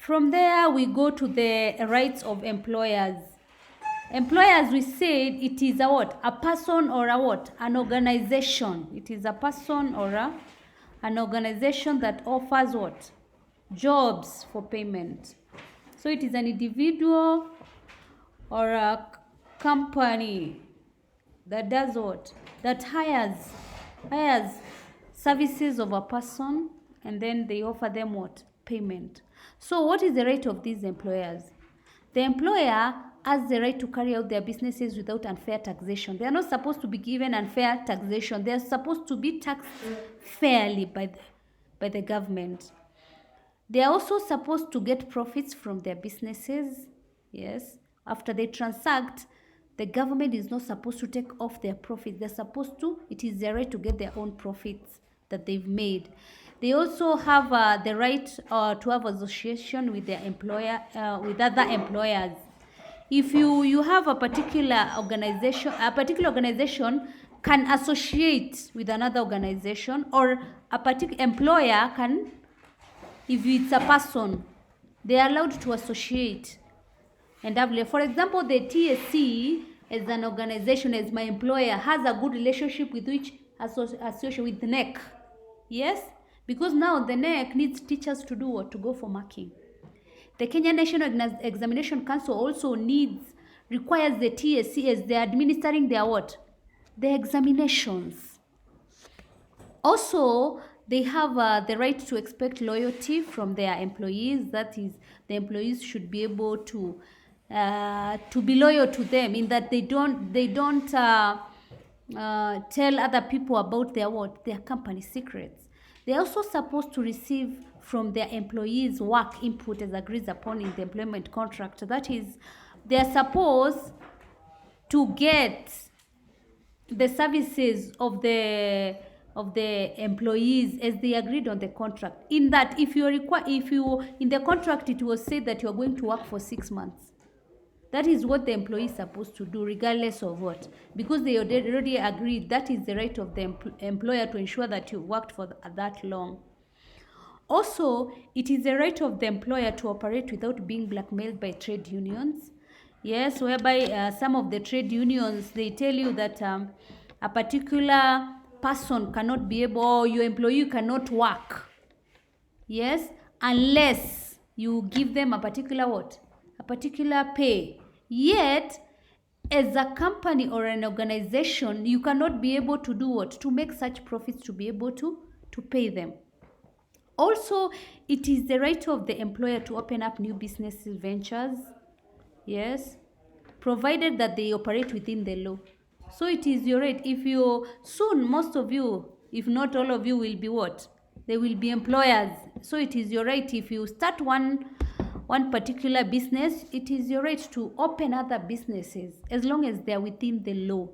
From there, we go to the rights of employers. Employers, we said it is a what? A person or a what? An organization. It is a person or an organization that offers what? Jobs for payment. So it is an individual or a company that does what? That hires services of a person, and then they offer them what? Payment. So what is the right of these employers? The employer has the right to carry out their businesses without unfair taxation. They are not supposed to be given unfair taxation. They are supposed to be taxed fairly by the government. They are also supposed to get profits from their businesses. Yes. After they transact, the government is not supposed to take off their profits. They're supposed to, it is their right to get their own profits that they've made. They also have the right to have association with their employer, with other employers. If you have a particular organization can associate with another organization, or a particular employer can, if it's a person, they are allowed to associate and have, for example, the C.R.E as an organization, as my employer, has a good relationship with which association with the NEC. Yes, because now the NEC needs teachers to do what? To go for marking. The Kenya National Examination Council also requires the T.S.E as they're administering their what? The examinations. Also, they have the right to expect loyalty from their employees. That is, the employees should be able to be loyal to them, in that they don't tell other people about their company secrets. They're also supposed to receive from their employees work input as agreed upon in the employment contract. That is, they're supposed to get the services of the employees as they agreed on the contract. In that, if you in the contract it was said that you are going to work for 6 months. That is what the employee is supposed to do, regardless of what, because they already agreed. That is the right of the employer to ensure that you worked for that long. Also, it is the right of the employer to operate without being blackmailed by trade unions. Yes, whereby some of the trade unions, they tell you that a particular person cannot be able, or your employee cannot work. Yes, unless you give them a particular what? A particular pay. Yet, as a company or an organization, you cannot be able to do what? To make such profits to be able to pay them. Also, it is the right of the employer to open up new business ventures. Yes, provided that they operate within the law. So it is your right. If you, soon most of you, if not all of you, will be what? They will be employers. So it is your right. If you start one particular business, it is your right to open other businesses as long as they are within the law.